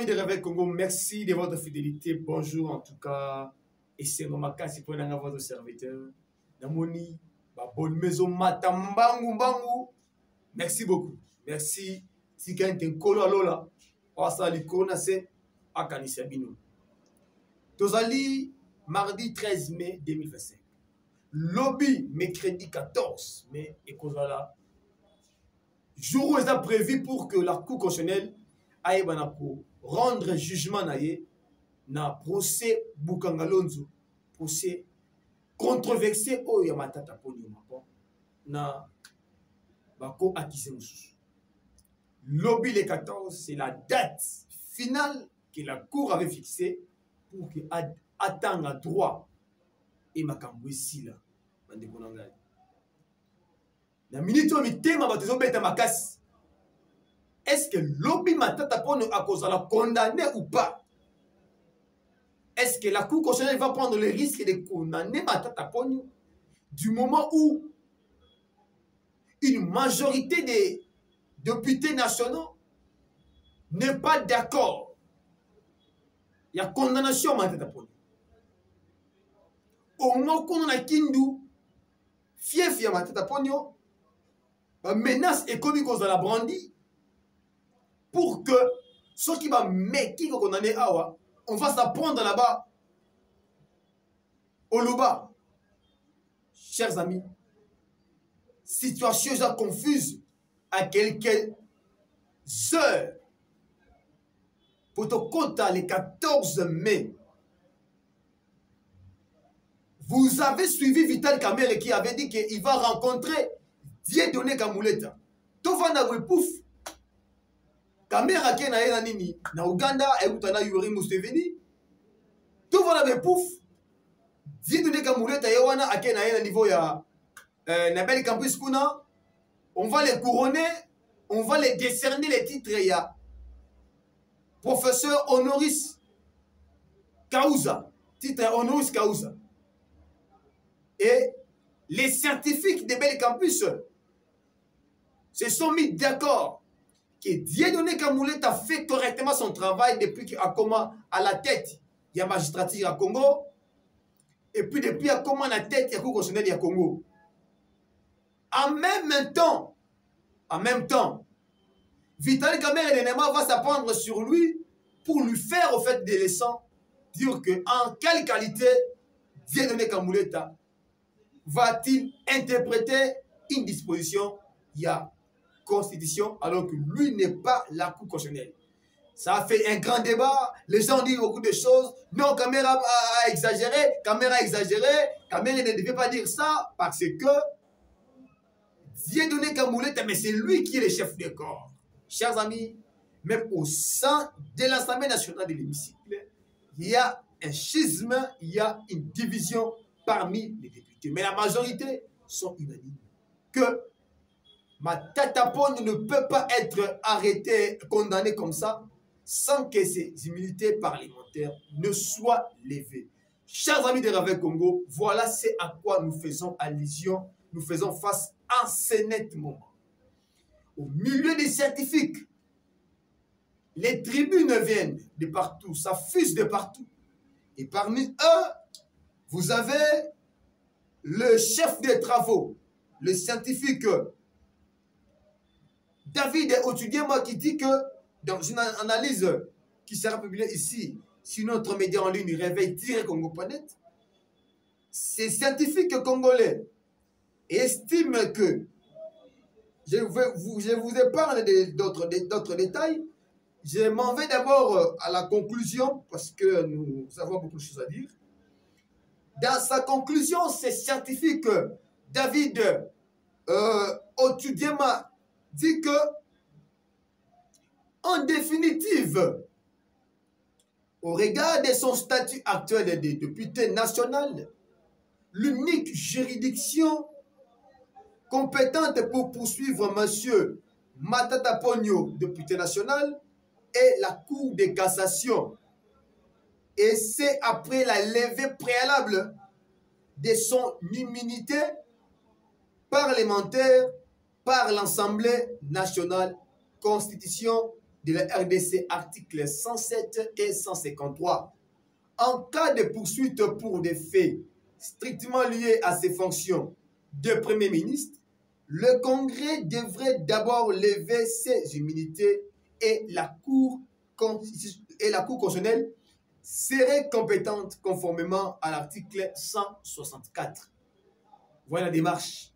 amis de Réveil Congo, merci de votre fidélité. Bonjour en tout cas. Et c'est Romakasi pour votre serviteur. Namoni, bonne maison, matambangu bangu. Merci beaucoup. Merci. Si quelqu'un est kolo alola, on va li kona se akanisa bino. Tozali mardi 13 mai 2025. Lobby mercredi 14 mai et kozala. Jour où est prévu pour que la Cour constitutionnelle aille pour rendre jugement na procès Bukangalonzo, procès controversé au Yamatata Ponyuma na bako accusé mususu. Lobby le 14, c'est la date finale que la Cour avait fixée pour que attendre droit et makambo ici là. La minute où mitema batezo beta makasi. Est-ce que lobby matata pono a cause la condamner ou pas? Est-ce que la Cour constitutionnelle va prendre le risque de condamner matata pono du moment où une majorité des députés nationaux n'est pas d'accord? Il y a condamnation matata pono. Au moment où on a kindu fief ya matata pono, menace économique aux la brandi pour que ceux qui va mettre condamné awa, on va s'apprendre là-bas au Loba. Chers amis, situation déjà confuse à quelques heures pour te compter le 14 mai. Vous avez suivi Vital Kamerhe qui avait dit qu'il va rencontrer Dieudonné Kamuleta. Tovana Wepouf. Kamerhe Kena na nini na Uganda ekutana Yoweri Museveni. Tovana Wepouf. Dieudonné Kamuleta yewana akena na niveau ya Nabel Campus kuna. On va les couronner, on va les décerner les titres ya professeur honoris causa. Titre honoris causa. Et les scientifiques de Bel Campus se sont mis d'accord que Dieudonné Kamuleta a fait correctement son travail depuis qu'il a commencé à la tête de la magistrature à Congo et puis depuis qu'il a commencé à la tête de la Cour constitutionnelle à Congo. En même temps, Vital Kamerhe va s'apprendre sur lui pour lui faire au fait des leçons, dire que en quelle qualité Dieudonné Kamuleta va-t-il interpréter une disposition, il y a constitution, alors que lui n'est pas la Cour constitutionnelle. Ça a fait un grand débat, les gens disent beaucoup de choses. Non, Kamerhe a exagéré, Kamerhe ne devait pas dire ça, parce que Dieudonné Kamuleta, mais c'est lui qui est le chef de corps. Chers amis, même au sein de l'Assemblée nationale de l'hémicycle, il y a un schisme, il y a une division parmi les députés. Mais la majorité sont unanimes que Matata Ponyo ne peut pas être arrêté, condamné comme ça, sans que ses immunités parlementaires ne soient levées. Chers amis de Réveil Congo, voilà c'est à quoi nous faisons allusion, nous faisons face en ce net moment. Au milieu des scientifiques, les tribunes viennent de partout, ça fuse de partout. Et parmi eux, vous avez le chef des travaux, le scientifique David Otudiema qui dit que dans une analyse qui sera publiée ici sur notre média en ligne Réveil-Congo.net, ces scientifiques congolais estiment que, je vous épargne d'autres détails, je m'en vais d'abord à la conclusion parce que nous avons beaucoup de choses à dire. Dans sa conclusion, ces scientifiques, David Otudiema dit que, en définitive, au regard de son statut actuel de député national, l'unique juridiction compétente pour poursuivre M. Matata Ponyo, député national, est la Cour de cassation. Et c'est après la levée préalable de son immunité parlementaire par l'Assemblée nationale, Constitution de la RDC, articles 107 et 153. En cas de poursuite pour des faits strictement liés à ses fonctions de Premier ministre, le Congrès devrait d'abord lever ses immunités et la Cour constitutionnelle serait compétente conformément à l'article 164. Voilà la démarche.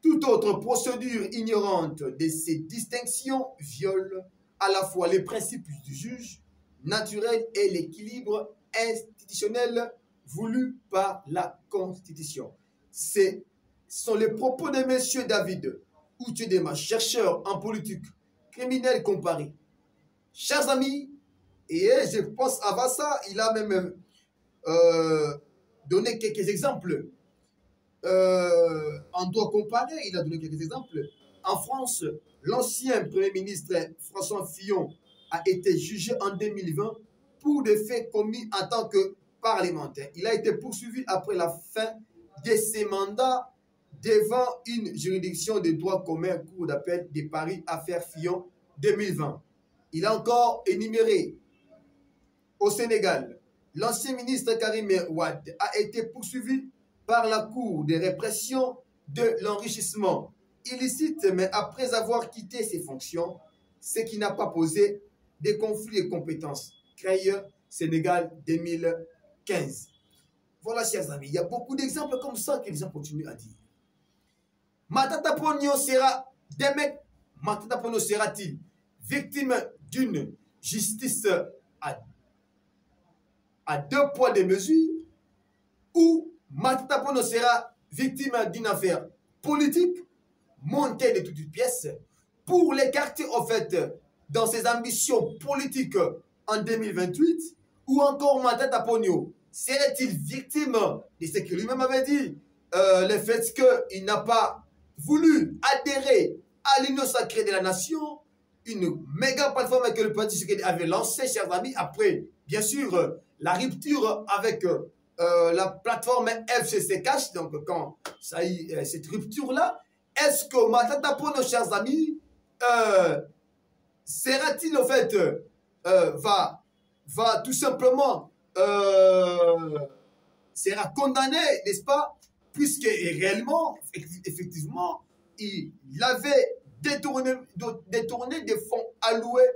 Toute autre procédure ignorante de ces distinctions viole à la fois les principes du juge naturel et l'équilibre institutionnel voulu par la Constitution. Ce sont les propos de M. David Outiedema, chercheur en politique criminelle comparée. Chers amis, et je pense à ça, il a même donné quelques exemples. En droit comparé, il a donné quelques exemples. En France, l'ancien Premier ministre François Fillon a été jugé en 2020 pour des faits commis en tant que parlementaire. Il a été poursuivi après la fin de ses mandats devant une juridiction de droit commun, Cour d'appel de Paris, affaire Fillon 2020. Il a encore énuméré au Sénégal, l'ancien ministre Karim Wade a été poursuivi par la Cour de répression de l'enrichissement illicite, mais après avoir quitté ses fonctions, ce qui n'a pas posé de conflit de compétences. Créé Sénégal 2015. Voilà, chers amis, il y a beaucoup d'exemples comme ça que les gens continuent à dire. Matata Ponyo sera-t-il victime d'une justice à deux poids deux mesures, ou Matata Ponyo sera victime d'une affaire politique montée de toutes pièces pour l'écarter en fait dans ses ambitions politiques en 2028, ou encore Matata Ponyo serait-il victime de ce que lui-même avait dit, le fait qu'il n'a pas voulu adhérer à l'union sacrée de la nation, une méga plateforme que le Parti Tshisekedi avait lancée, chers amis, après, bien sûr, la rupture avec la plateforme FCC Cash. Donc, quand ça y est, cette rupture-là, est-ce que Matata Ponyo, chers amis, sera-t-il, en fait, va tout simplement, sera condamné, n'est-ce pas, puisque réellement, effectivement, il avait détourné des fonds alloués,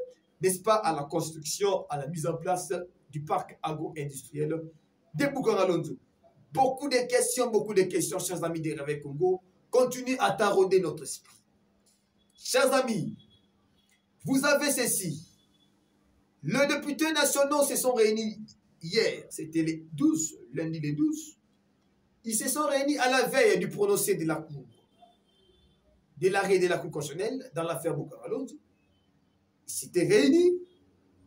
n'est-ce pas, à la construction, à la mise en place du parc agro-industriel de Bougaralonzo. Beaucoup de questions, chers amis de Réveil Congo, continuent à tarauder notre esprit. Chers amis, vous avez ceci. Les députés nationaux se sont réunis hier, c'était les 12, lundi les 12. Ils se sont réunis à la veille du prononcé de la Cour, de l'arrêt de la Cour constitutionnelle dans l'affaire Bougaralonzo. Ils s'étaient réunis.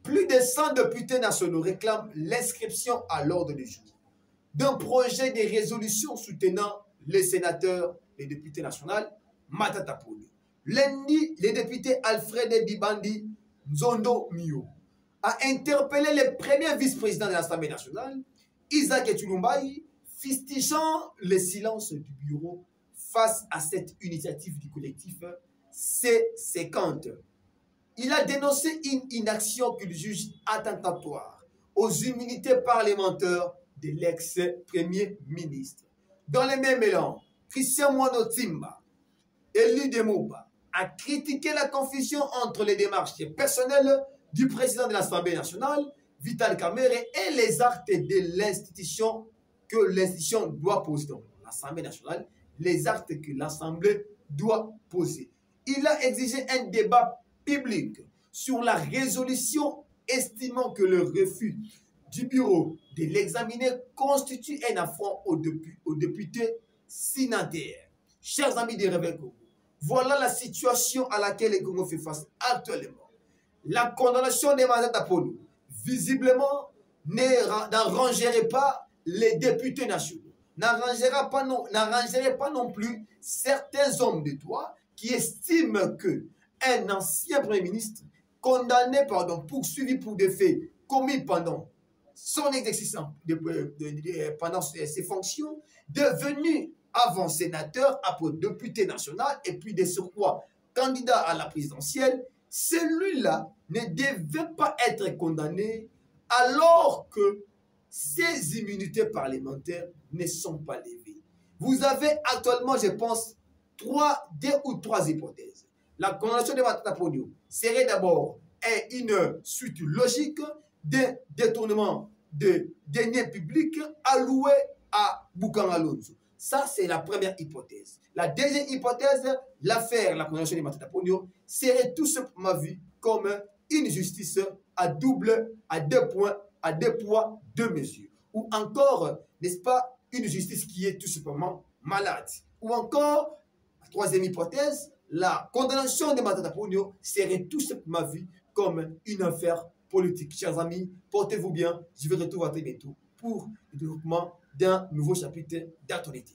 Plus de 100 députés nationaux réclament l'inscription à l'ordre du jour d'un projet de résolution soutenant les sénateurs, les députés nationaux, Matata Ponyo. Lundi, le député Alfred Dibandi Nzondo Mio a interpellé le premier vice-président de l'Assemblée nationale, Isaac Etulumbaï, fustigeant le silence du bureau face à cette initiative du collectif C50. Il a dénoncé une inaction qu'il juge attentatoire aux immunités parlementaires de l'ex-premier ministre. Dans le même élan, Christian Monotimba, élu de Moba, a critiqué la confusion entre les démarches personnelles du président de l'Assemblée nationale, Vital Kamerhe, et les actes de l'institution que l'institution doit poser. Donc, l'Assemblée nationale, les actes que l'Assemblée doit poser. Il a exigé un débat public sur la résolution, estimant que le refus du bureau de l'examiner constitue un affront aux députés signataires. Chers amis de Réveil Congo, voilà la situation à laquelle le Congo fait face actuellement. La condamnation de Matata Ponyo, visiblement, n'arrangerait pas les députés nationaux, n'arrangerait pas non plus certains hommes de droit qui estiment qu'un ancien Premier ministre condamné, poursuivi pour des faits commis pendant son exercice, pendant ses fonctions, devenu avant sénateur, après député national, et puis de surcroît candidat à la présidentielle, celui-là ne devait pas être condamné alors que ces immunités parlementaires ne sont pas levées. Vous avez actuellement, je pense, deux ou trois hypothèses. La condamnation de Matata Ponyo serait d'abord une suite logique d'un détournement de deniers publics alloués à Boukan Alonso. Ça, c'est la première hypothèse. La deuxième hypothèse, l'affaire, la condamnation de Matata Ponyo, serait tout simplement vue comme une justice à deux poids, deux mesures. Ou encore, n'est-ce pas, une justice qui est tout simplement malade. Ou encore, la troisième hypothèse, la condamnation de Matata Ponyo serait tout simplement vue comme une affaire politique. Chers amis, portez-vous bien. Je vais retrouver très bientôt pour le développement d'un nouveau chapitre d'actualité.